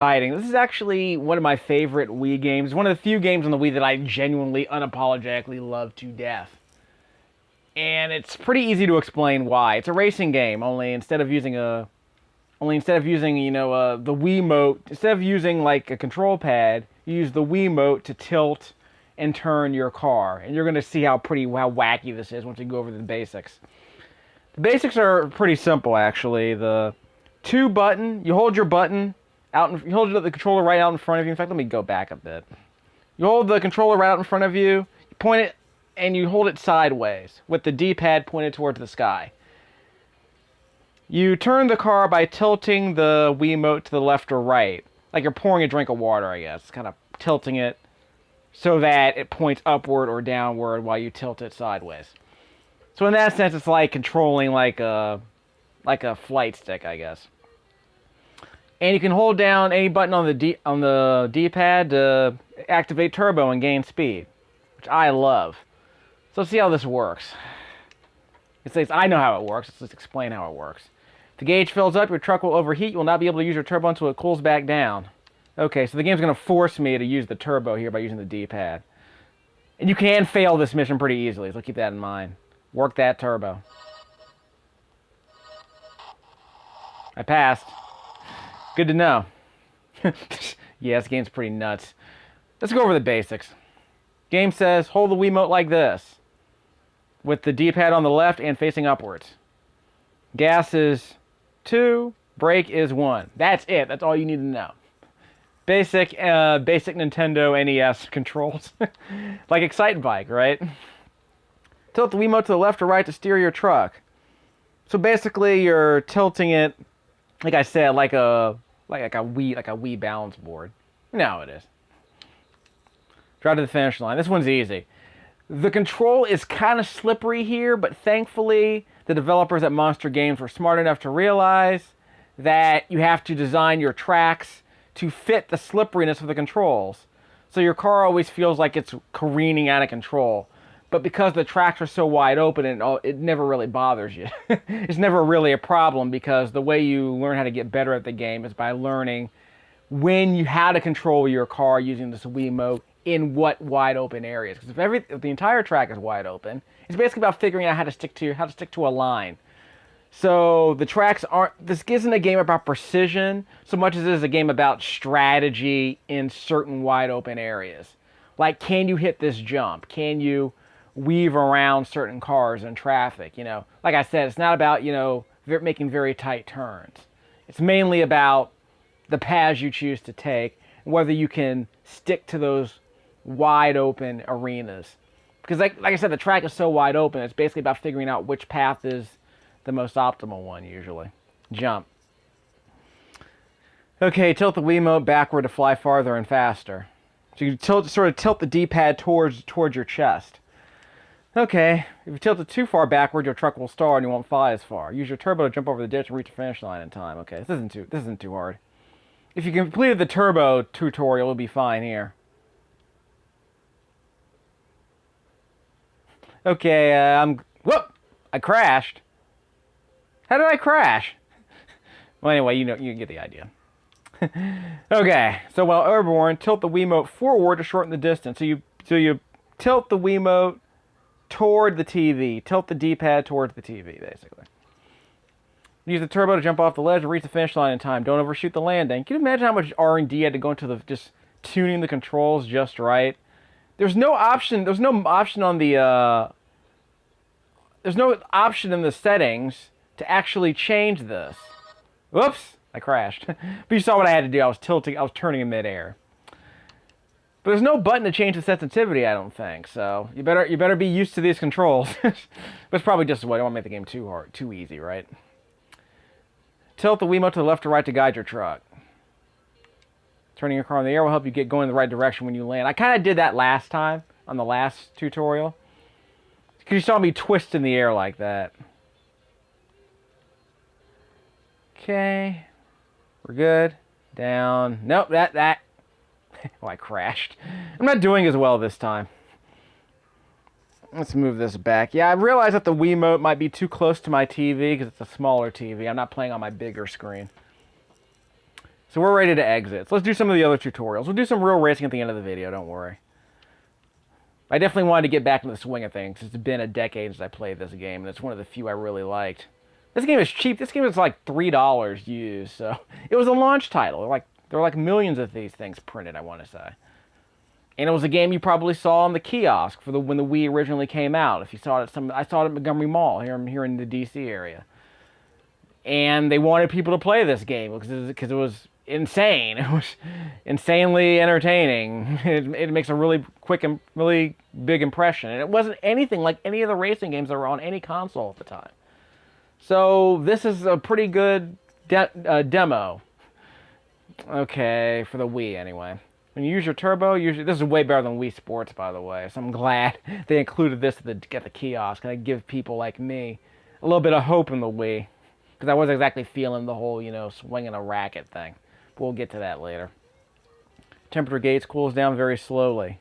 Exciting. This is actually one of my favorite Wii games. One of the few games on the Wii that I genuinely, unapologetically love to death. And it's pretty easy to explain why. It's a racing game, only instead of using, the Wiimote, instead of using like a control pad, you use the Wiimote to tilt and turn your car. And you're gonna see how wacky this is once we go over the basics. The basics are pretty simple, actually. You hold your button you hold the controller right out in front of you. In fact, let me go back a bit. You hold the controller right out in front of you, you point it, and you hold it sideways with the D-pad pointed towards the sky. You turn the car by tilting the Wiimote to the left or right, like you're pouring a drink of water, I guess. Kind of tilting it so that it points upward or downward while you tilt it sideways. So in that sense, it's like controlling like a flight stick, I guess. And you can hold down any button on the D-pad to activate turbo and gain speed, which I love. So let's see how this works. It says I know how it works. Let's explain how it works. If the gauge fills up, your truck will overheat. You will not be able to use your turbo until it cools back down. Okay, so the game's going to force me to use the turbo here by using the D-pad. And you can fail this mission pretty easily, so keep that in mind. Work that turbo. I passed. Good to know. Yeah, this game's pretty nuts. Let's go over the basics. Game says, hold the Wiimote like this, with the D-pad on the left and facing upwards. Gas is 2, brake is 1. That's it. That's all you need to know. Basic Nintendo NES controls. Like Excite Bike, right? Tilt the Wiimote to the left or right to steer your truck. So basically, you're tilting it, like I said, like a Wii balance board. You know how it is. Drive to the finish line. This one's easy. The control is kind of slippery here, but thankfully the developers at Monster Games were smart enough to realize that you have to design your tracks to fit the slipperiness of the controls. So your car always feels like it's careening out of control. But because the tracks are so wide open, it never really bothers you. It's never really a problem because the way you learn how to get better at the game is by learning how to control your car using this Wiimote in what wide open areas. Because if the entire track is wide open, it's basically about figuring out how to stick to a line. So the tracks this isn't a game about precision so much as it is a game about strategy in certain wide open areas. Like, can you hit this jump? Can you weave around certain cars and traffic? Like I said, it's not about, making very tight turns. It's mainly about the paths you choose to take and whether you can stick to those wide open arenas. Because like I said, the track is so wide open, it's basically about figuring out which path is the most optimal one, usually. Jump. Okay, tilt the Wiimote backward to fly farther and faster. So you sort of tilt the D-pad towards your chest. Okay, if you tilt it too far backward, your truck will stall and you won't fly as far. Use your turbo to jump over the ditch and reach the finish line in time. Okay, this isn't too hard. If you completed the turbo tutorial, it'll be fine here. Okay, whoop! I crashed. How did I crash? Well, anyway, you get the idea. Okay, so while airborne, tilt the Wiimote forward to shorten the distance. So you tilt the Wiimote toward the TV. Tilt the D-pad towards the TV, basically. Use the turbo to jump off the ledge and reach the finish line in time. Don't overshoot the landing. Can you imagine how much R&D had to go into just tuning the controls just right? There's no option on the there's no option in the settings to actually change this. Whoops, I crashed. But you saw what I had to do. I was turning in midair. But there's no button to change the sensitivity, I don't think. So you better be used to these controls. But it's probably just what I don't want to make the game too easy, right? Tilt the Wiimote to the left or right to guide your truck. Turning your car in the air will help you get going in the right direction when you land. I kind of did that last time on the last tutorial. Because you saw me twist in the air like that. Okay. We're good. Down. Nope, that. Oh, I crashed. I'm not doing as well this time. Let's move this back. Yeah, I realize that the Wiimote might be too close to my TV because it's a smaller TV. I'm not playing on my bigger screen. So we're ready to exit. So let's do some of the other tutorials. We'll do some real racing at the end of the video, don't worry. I definitely wanted to get back into the swing of things. It's been a decade since I played this game, and it's one of the few I really liked. This game is cheap. This game is like $3 used, so it was a launch title. There were like millions of these things printed, I want to say. And it was a game you probably saw on the kiosk for when the Wii originally came out. If you saw it I saw it at Montgomery Mall here in the DC area. And they wanted people to play this game because it was insane. It was insanely entertaining. It makes a really quick and really big impression. And it wasn't anything like any of the racing games that were on any console at the time. So this is a pretty good demo. Okay, for the Wii anyway. When you use your turbo, this is way better than Wii Sports, by the way. So I'm glad they included this at the kiosk. And I give people like me a little bit of hope in the Wii. Because I wasn't exactly feeling the whole, swinging a racket thing. But we'll get to that later. Temperature gauge cools down very slowly.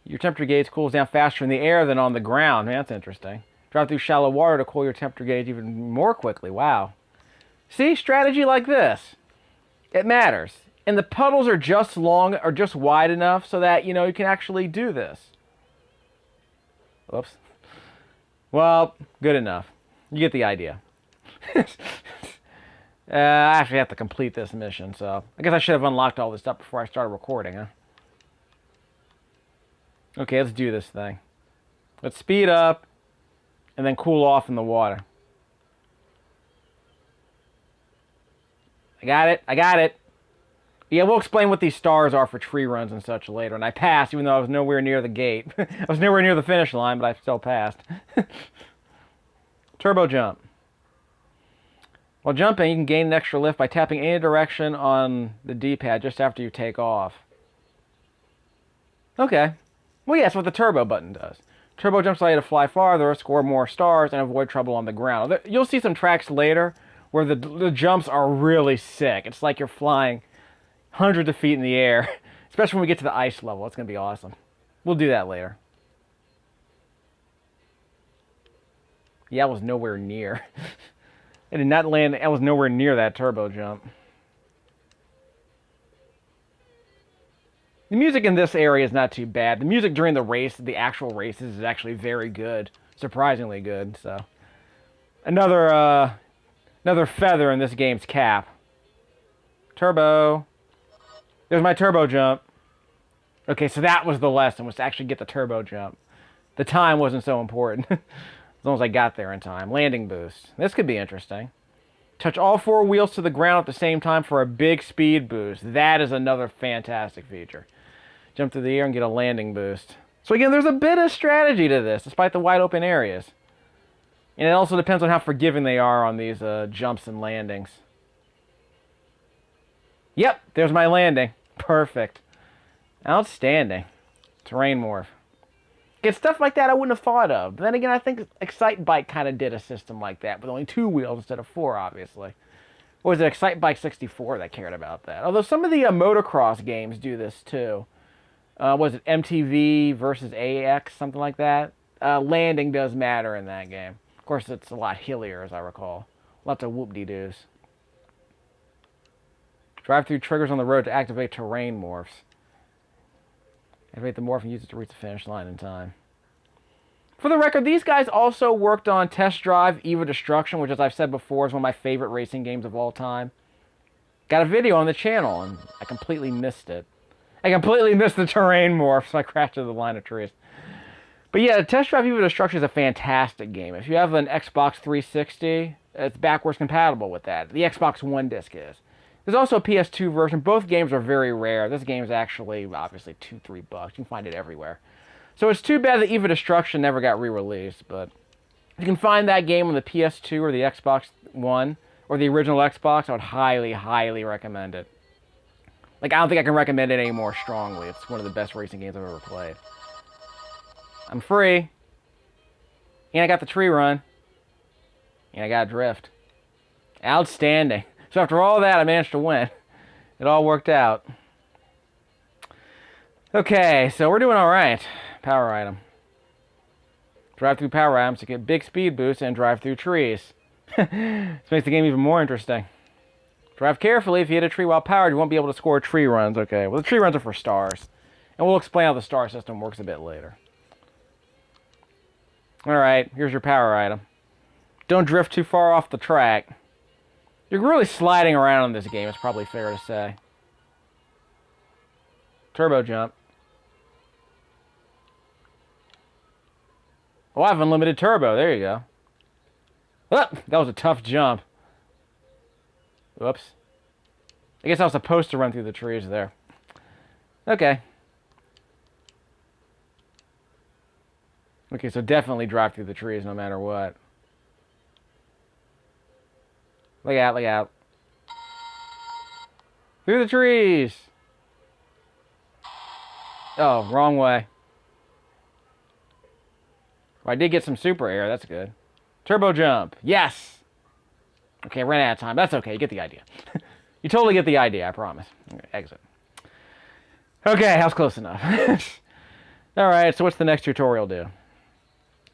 Your temperature gauge cools down faster in the air than on the ground. Man, that's interesting. Drive through shallow water to cool your temperature gauge even more quickly. Wow. See, strategy like this. It matters. And the puddles are just long or just wide enough so that, you can actually do this. Whoops. Well, good enough. You get the idea. I actually have to complete this mission, so I guess I should have unlocked all this stuff before I started recording, huh? Okay, let's do this thing. Let's speed up and then cool off in the water. I got it. I got it. Yeah, we'll explain what these stars are for tree runs and such later. And I passed, even though I was nowhere near the gate. I was nowhere near the finish line, but I still passed. Turbo jump. While jumping, you can gain an extra lift by tapping any direction on the D-pad just after you take off. Okay. Well, yeah, that's what the turbo button does. Turbo jumps allow you to fly farther, score more stars, and avoid trouble on the ground. You'll see some tracks later where the jumps are really sick. It's like you're flying hundreds of feet in the air, especially when we get to the ice level. It's going to be awesome. We'll do that later. Yeah, I was nowhere near. I did not land. I was nowhere near that turbo jump. The music in this area is not too bad. The music during the actual races, is actually very good. Surprisingly good, so. Another feather in this game's cap. Turbo. There's my turbo jump. Okay, so that was the lesson, was to actually get the turbo jump. The time wasn't so important. As long as I got there in time. Landing boost. This could be interesting. Touch all 4 wheels to the ground at the same time for a big speed boost. That is another fantastic feature. Jump through the air and get a landing boost. So again, there's a bit of strategy to this, despite the wide open areas. And it also depends on how forgiving they are on these jumps and landings. Yep, there's my landing. Perfect. Outstanding. Terrain morph. It's stuff like that I wouldn't have thought of. But then again, I think Excite Bike kind of did a system like that, with only 2 wheels instead of 4, obviously. Or was it Excite Bike 64 that cared about that? Although some of the motocross games do this too. Was it MTV versus AX, something like that? Landing does matter in that game. Of course, it's a lot hillier, as I recall. Lots of whoop-de-doos. Drive through triggers on the road to activate terrain morphs. Activate the morph and use it to reach the finish line in time. For the record, these guys also worked on Test Drive Eva Destruction, which, as I've said before, is one of my favorite racing games of all time. Got a video on the channel, and I completely missed it. I completely missed the terrain morph, so I crashed into the line of trees. But yeah, Test Drive Eva Destruction is a fantastic game. If you have an Xbox 360, it's backwards compatible with that. The Xbox One disc is. There's also a PS2 version. Both games are very rare. This game is actually, obviously, $2-3. You can find it everywhere. So it's too bad that Eva Destruction never got re-released, but if you can find that game on the PS2 or the Xbox One, or the original Xbox, I would highly, highly recommend it. Like, I don't think I can recommend it any more strongly. It's one of the best racing games I've ever played. I'm free. And I got the tree run. And I got drift. Outstanding. So after all that, I managed to win. It all worked out. Okay, so we're doing all right. Power item. Drive through power items to get big speed boosts and drive through trees. This makes the game even more interesting. Drive carefully. If you hit a tree while powered, you won't be able to score tree runs. Okay, well, the tree runs are for stars. And we'll explain how the star system works a bit later. Alright, here's your power item. Don't drift too far off the track. You're really sliding around in this game, it's probably fair to say. Turbo jump. Oh, I have unlimited turbo. There you go. Oh, that was a tough jump. Whoops. I guess I was supposed to run through the trees there. Okay. Okay, so definitely drive through the trees no matter what. Look out, look out. Through the trees! Oh, wrong way. Well, I did get some super air, that's good. Turbo jump. Yes! Okay, I ran out of time. That's okay, you get the idea. You totally get the idea, I promise. Okay, exit. Okay, that was close enough. Alright, so what's the next tutorial do?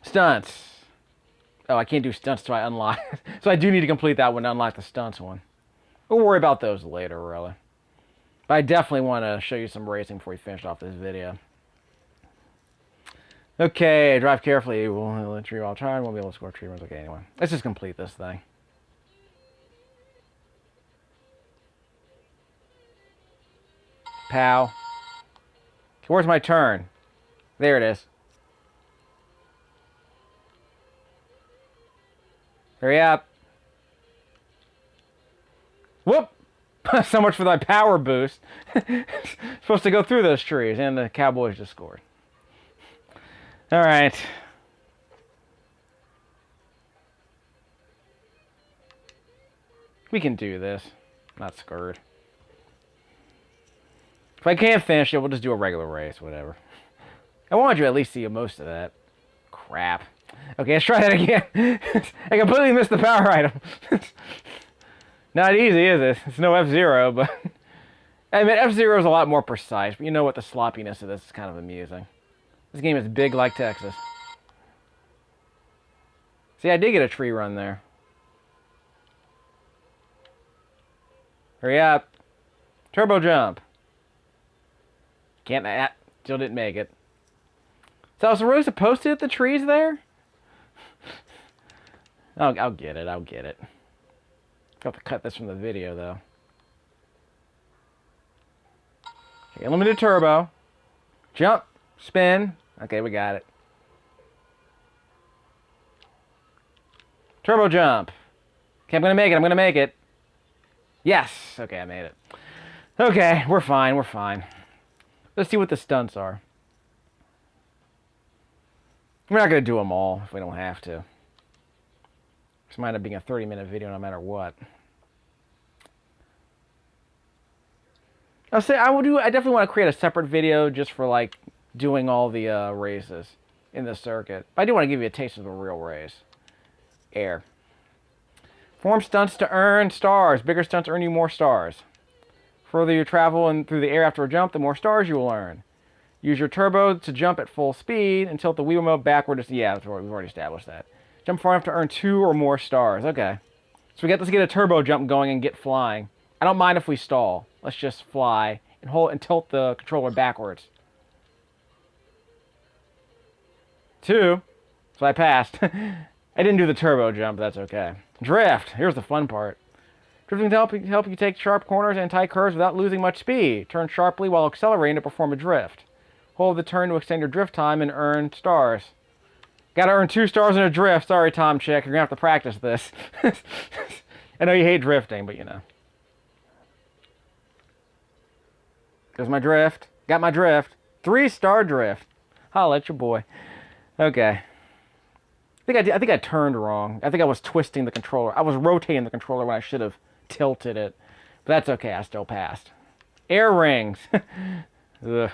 Stunts. Oh, I can't do stunts till I unlock. So I do need to complete that one to unlock the stunts one. We'll worry about those later, really. But I definitely want to show you some racing before we finish off this video. Okay, drive carefully. We'll let tree while trying. Won't be able to score tree runs. Okay, anyway. Let's just complete this thing. Pow. Okay, where's my turn? There it is. Hurry up. Whoop! So much for that power boost. Supposed to go through those trees, and the Cowboys just scored. Alright. We can do this. Not scared. If I can't finish it, we'll just do a regular race, whatever. I wanted you to at least see most of that. Crap. Okay, let's try that again. I completely missed the power item. Not easy, is it? It's no F-Zero, but... I mean, F-Zero is a lot more precise, but you know what? The sloppiness of this is kind of amusing. This game is big like Texas. See, I did get a tree run there. Hurry up. Turbo jump. Can't... Still didn't make it. So I was really supposed to hit the trees there? I'll get it, I'll get it. I'll have to cut this from the video, though. Okay, unlimited turbo. Jump. Spin. Okay, we got it. Turbo jump. Okay, I'm gonna make it, I'm gonna make it. Yes! Okay, I made it. Okay, we're fine, we're fine. Let's see what the stunts are. We're not going to do them all if we don't have to. This might end up being a 30-minute video no matter what. I definitely want to create a separate video just for, like, doing all the races in the circuit. But I do want to give you a taste of the real race. Air. Form stunts to earn stars. Bigger stunts earn you more stars. Further you travel through the air after a jump, the more stars you will earn. Use your turbo to jump at full speed and tilt the Wii remote backward. Yeah, we've already established that. Jump far enough to earn 2 or more stars. Okay. So let's get a turbo jump going and get flying. I don't mind if we stall. Let's just fly and hold and tilt the controller backwards. 2. So I passed. I didn't do the turbo jump, but that's okay. Drift. Here's the fun part. Drifting to help you take sharp corners and tight curves without losing much speed. Turn sharply while accelerating to perform a drift. Hold the turn to extend your drift time and earn stars. Gotta earn 2 stars in a drift. Sorry, Tom Chick. You're gonna have to practice this. I know you hate drifting, but you know. There's my drift. Got my drift. 3-star drift. Holla at your boy. Okay. I think I turned wrong. I think I was twisting the controller. I was rotating the controller when I should have tilted it. But that's okay. I still passed. Air rings. Ugh.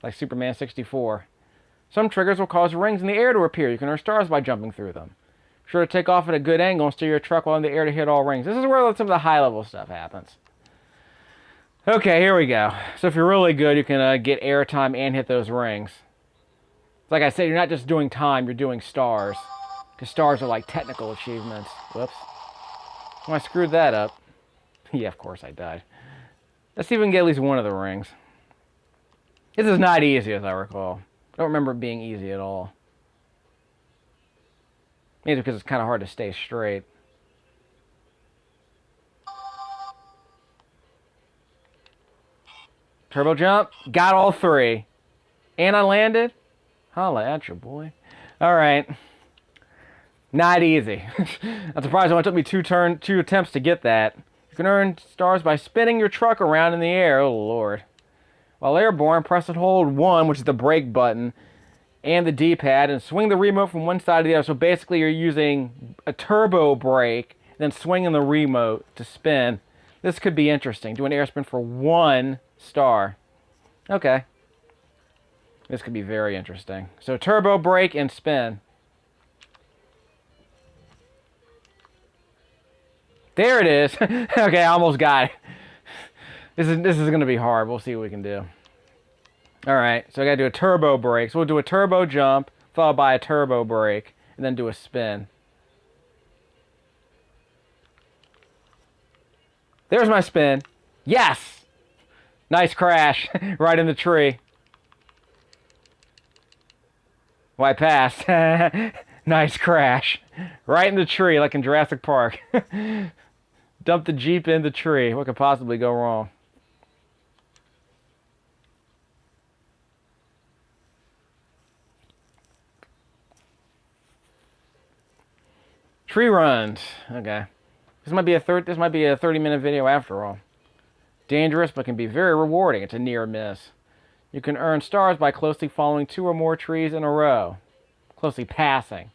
Like Superman 64. Some triggers will cause rings in the air to appear. You can earn stars by jumping through them. Be sure to take off at a good angle and steer your truck while in the air to hit all rings. This is where some of the high-level stuff happens. Okay, here we go. So if you're really good, you can get air time and hit those rings. Like I said, you're not just doing time, you're doing stars. Because stars are like technical achievements. Whoops. Oh, I screwed that up. Yeah, of course I died. Let's see if we can get at least one of the rings. This is not easy, as I recall. I don't remember it being easy at all. Maybe because it's kind of hard to stay straight. Turbo jump. Got all three. And I landed. Holla at you, boy. All right. Not easy. I'm surprised it only took me two attempts to get that. You can earn stars by spinning your truck around in the air. Oh, Lord. While airborne, press and hold 1, which is the brake button, and the D-pad, and swing the remote from one side to the other. So basically you're using a turbo brake, then swinging the remote to spin. This could be interesting. Do an air spin for 1 star. Okay. This could be very interesting. So turbo brake and spin. There it is. Okay, I almost got it. This is going to be hard. We'll see what we can do. All right, so I got to do a turbo brake. So we'll do a turbo jump, followed by a turbo brake, and then do a spin. There's my spin. Yes! Nice crash. Right in the tree. Well, I passed. Nice crash. Right in the tree, like in Jurassic Park. Dump the Jeep in the tree. What could possibly go wrong? Tree runs. Okay. This might be a 30-minute video after all. Dangerous, but can be very rewarding. It's a near miss. You can earn stars by closely following 2 or more trees in a row. Closely passing.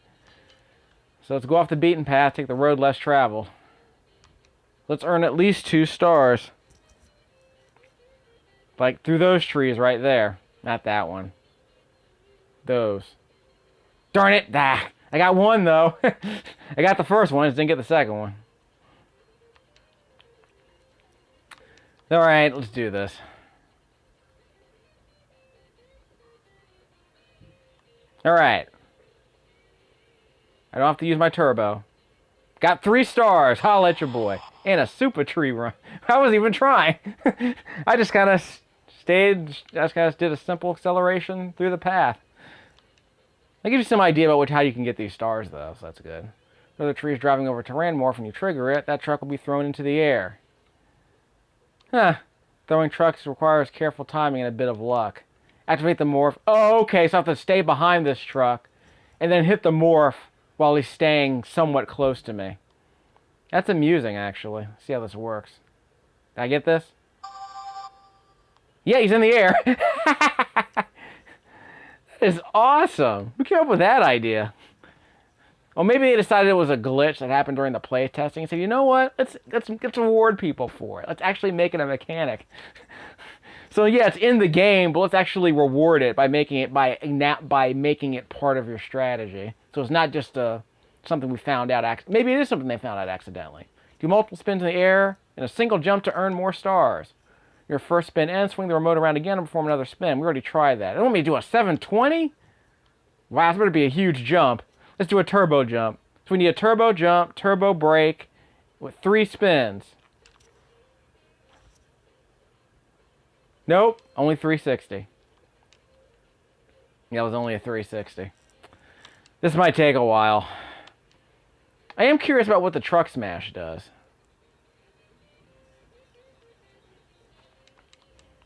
So let's go off the beaten path, take the road less traveled. Let's earn at least 2 stars. Like through those trees right there. Not that one. Those. Darn it! Ah, I got 1 though. I got the first one, just didn't get the second one. Alright, let's do this. Alright. I don't have to use my turbo. Got 3 stars. Holla at your boy. And a super tree run. I wasn't even trying. I just kind of did a simple acceleration through the path. That gives you some idea about how you can get these stars, though, so that's good. If the tree is driving over terrain morph and you trigger it, that truck will be thrown into the air. Huh. Throwing trucks requires careful timing and a bit of luck. Activate the morph. Oh, okay, so I have to stay behind this truck and then hit the morph while he's staying somewhat close to me. That's amusing, actually. Let's see how this works. Did I get this? Yeah, he's in the air. That is awesome. Who came up with that idea? Well, maybe they decided it was a glitch that happened during the play testing and said, you know what? Let's reward people for it. Let's actually make it a mechanic. So yeah, it's in the game, but let's actually reward it by making it making it part of your strategy. So it's not just something we found out. Maybe it is something they found out accidentally. Do multiple spins in the air and a single jump to earn more stars. Your first spin ends, swing the remote around again and perform another spin. We already tried that. They want me to do a 720? Wow, it's going to be a huge jump. Let's do a turbo jump. So we need a turbo jump, turbo brake with 3 spins. Nope, only 360. Yeah, it was only a 360. This might take a while. I am curious about what the truck smash does.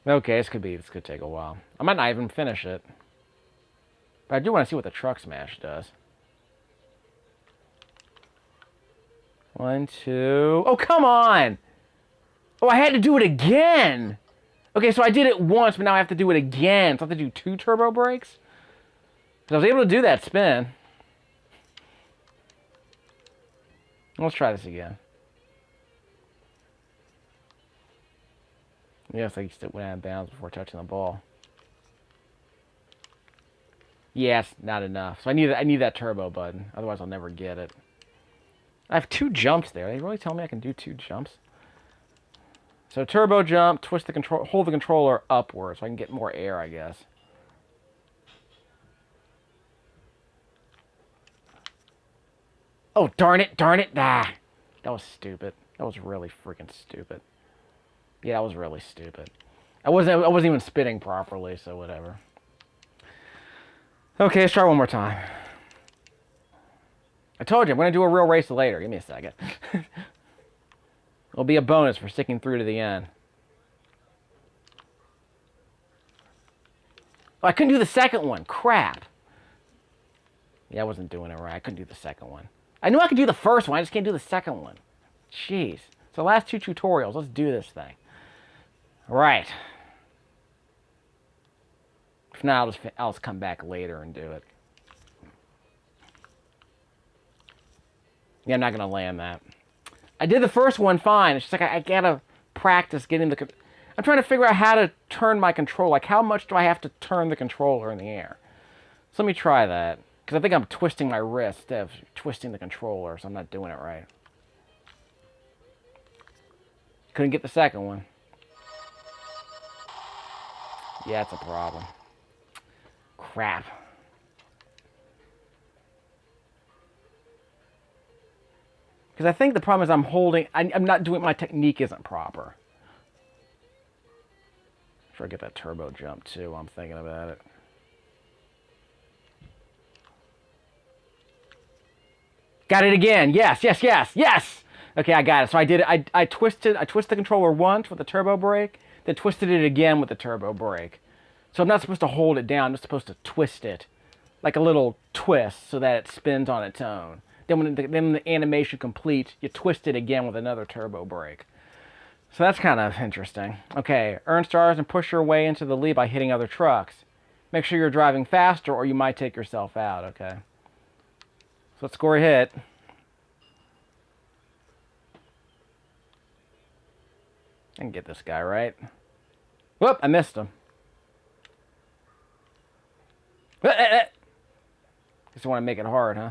Okay, this could take a while. I might not even finish it. But I do want to see what the truck smash does. 1, 2... Oh, come on! Oh, I had to do it again! Okay, so I did it once, but now I have to do it again. So I have to do 2 turbo brakes? So I was able to do that spin. Let's try this again. Yes, I just went out of bounds before touching the ball. Yes, not enough. So I need that turbo button. Otherwise, I'll never get it. I have 2 jumps there. Are they really telling me I can do 2 jumps? So turbo jump, twist the control, hold the controller upward so I can get more air, I guess. Oh, darn it, darn it. Ah, that was stupid. That was really freaking stupid. Yeah, that was really stupid. I wasn't even spitting properly, so whatever. Okay, let's try one more time. I told you, I'm going to do a real race later. Give me a second. It'll be a bonus for sticking through to the end. Oh, I couldn't do the second one. Crap. Yeah, I wasn't doing it right. I couldn't do the second one. I knew I could do the first one. I just can't do the second one. Jeez. So last 2 tutorials. Let's do this thing. All right. If not, I'll just come back later and do it. Yeah, I'm not going to land that. I did the first one fine. It's just like I got to practice getting the... I'm trying to figure out how to turn my controller. Like, how much do I have to turn the controller in the air? So let me try that. Because I think I'm twisting my wrist instead of twisting the controller, so I'm not doing it right. Couldn't get the second one. Yeah, it's a problem. Crap. Because I think the problem is I'm holding... I'm not doing... My technique isn't proper. Sure, I get that turbo jump, too, while I'm thinking about it. Got it again. Yes, yes, yes, yes! Okay, I got it. So I did it. I twisted the controller once with the turbo brake, then twisted it again with the turbo brake. So I'm not supposed to hold it down. I'm just supposed to twist it. Like a little twist so that it spins on its own. Then when the animation completes, you twist it again with another turbo brake. So that's kind of interesting. Okay, earn stars and push your way into the lead by hitting other trucks. Make sure you're driving faster or you might take yourself out, okay? So let's score a hit. I can get this guy, right? Whoop, I missed him. Just want to make it hard, huh?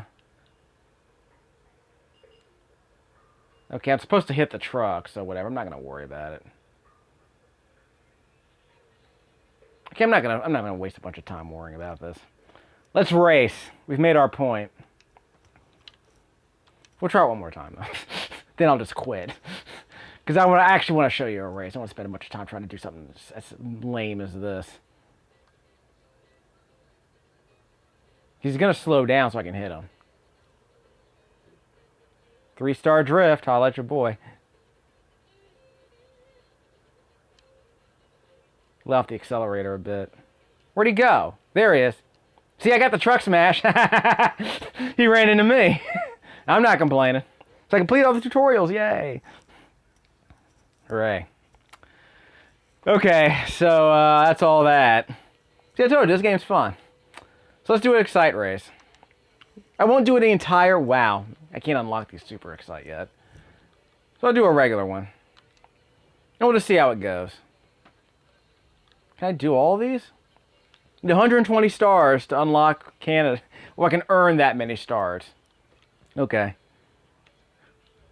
Okay, I'm supposed to hit the truck, so whatever. I'm not gonna worry about it. Okay, I'm not gonna waste a bunch of time worrying about this. Let's race. We've made our point. We'll try it one more time, though. Then I'll just quit. Because I actually want to show you a race. I don't want to spend a bunch of time trying to do something as lame as this. He's gonna slow down so I can hit him. 3-star drift, holla at your boy. Let off the accelerator a bit. Where'd he go? There he is. See, I got the truck smash. He ran into me. I'm not complaining. So I complete all the tutorials, yay. Hooray. Okay, so that's all that. See, I told you, this game's fun. So let's do an Excite race. I won't do it the entire... Wow. I can't unlock these Super Excite yet. So I'll do a regular one. And we'll just see how it goes. Can I do all these? I need 120 stars to unlock Canada. Well, I can earn that many stars. Okay.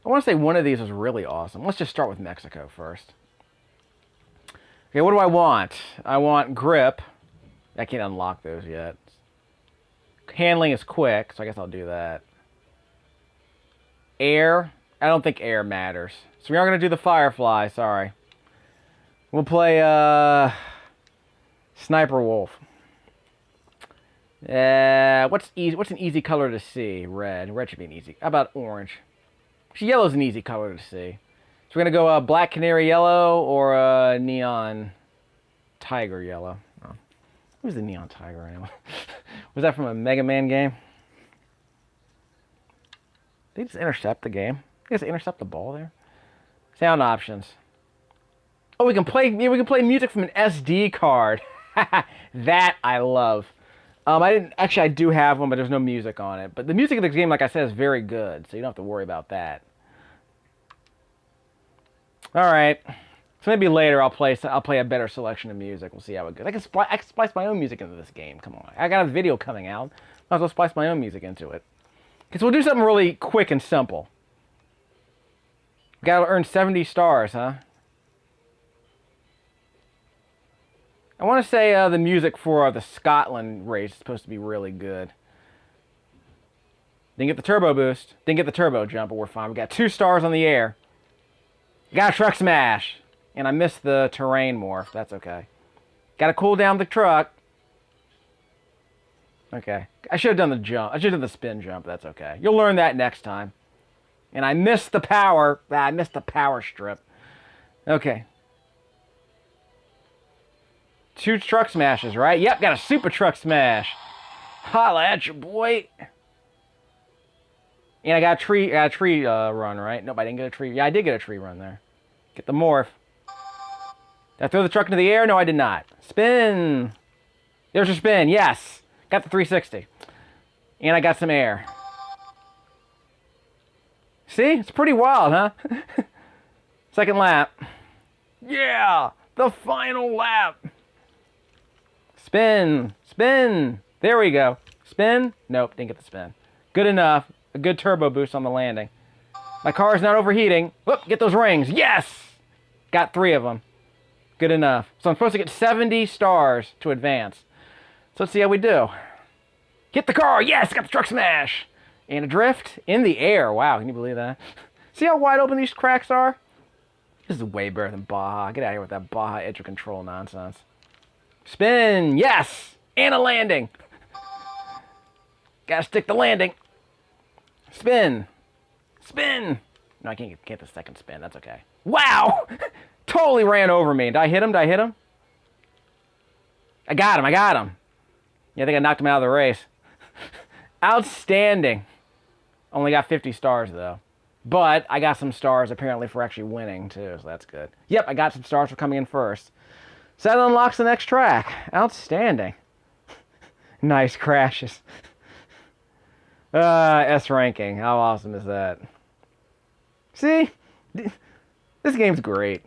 I want to say one of these was really awesome. Let's just start with Mexico first. Okay, what do I want? I want grip. I can't unlock those yet. Handling is quick, so I guess I'll do that. Air. I don't think air matters. So we are going to do the Firefly, sorry. We'll play Sniper Wolf. What's an easy color to see? Red. Red should be an easy. How about orange? Actually, yellow's an easy color to see. So we're going to go Black Canary Yellow or Neon Tiger Yellow. Oh. Who's the Neon Tiger anyway? Was that from a Mega Man game? Did they just intercept the game? They just intercept the ball there? Sound options. Oh, we can play music from an SD card. That I love. I do have one, but there's no music on it. But the music of the game, like I said, is very good, so you don't have to worry about that. All right. So maybe later I'll play a better selection of music. We'll see how it goes. I can splice my own music into this game. Come on. I got a video coming out. Might as well splice my own music into it. Okay, so we'll do something really quick and simple. We gotta earn 70 stars, huh? I want to say the music for the Scotland race is supposed to be really good. Didn't get the turbo boost. Didn't get the turbo jump, but we're fine. We got 2 stars on the air. Got a truck smash. And I missed the terrain morph. That's okay. Got to cool down the truck. Okay. I should have done the jump. I should have done the spin jump. That's okay. You'll learn that next time. And I missed the power. I missed the power strip. Okay. 2 truck smashes, right? Yep, got a super truck smash. Holla at your boy. And I got a tree run, right? Nope, I didn't get a tree. Yeah, I did get a tree run there. Get the morph. Did I throw the truck into the air? No, I did not. Spin. There's your spin. Yes. Got the 360. And I got some air. See? It's pretty wild, huh? Second lap. Yeah! The final lap. Spin. Spin. There we go. Spin. Nope, didn't get the spin. Good enough. A good turbo boost on the landing. My car is not overheating. Whoop, get those rings. Yes! Got 3 of them. Good enough. So I'm supposed to get 70 stars to advance. So let's see how we do. Hit the car. Yes, got the truck smash. And a drift in the air. Wow, can you believe that? See how wide open these cracks are? This is way better than Baja. Get out of here with that Baja edge of control nonsense. Spin. Yes! And a landing. Gotta stick the landing. Spin. Spin. No, I can't get the second spin. That's okay. Wow! Totally ran over me. Did I hit him? Did I hit him? I got him. I got him. Yeah, I think I knocked him out of the race. Outstanding. Only got 50 stars, though. But I got some stars, apparently, for actually winning, too, so that's good. Yep, I got some stars for coming in first. So that unlocks the next track. Outstanding. Nice crashes. S ranking. How awesome is that? See? This game's great.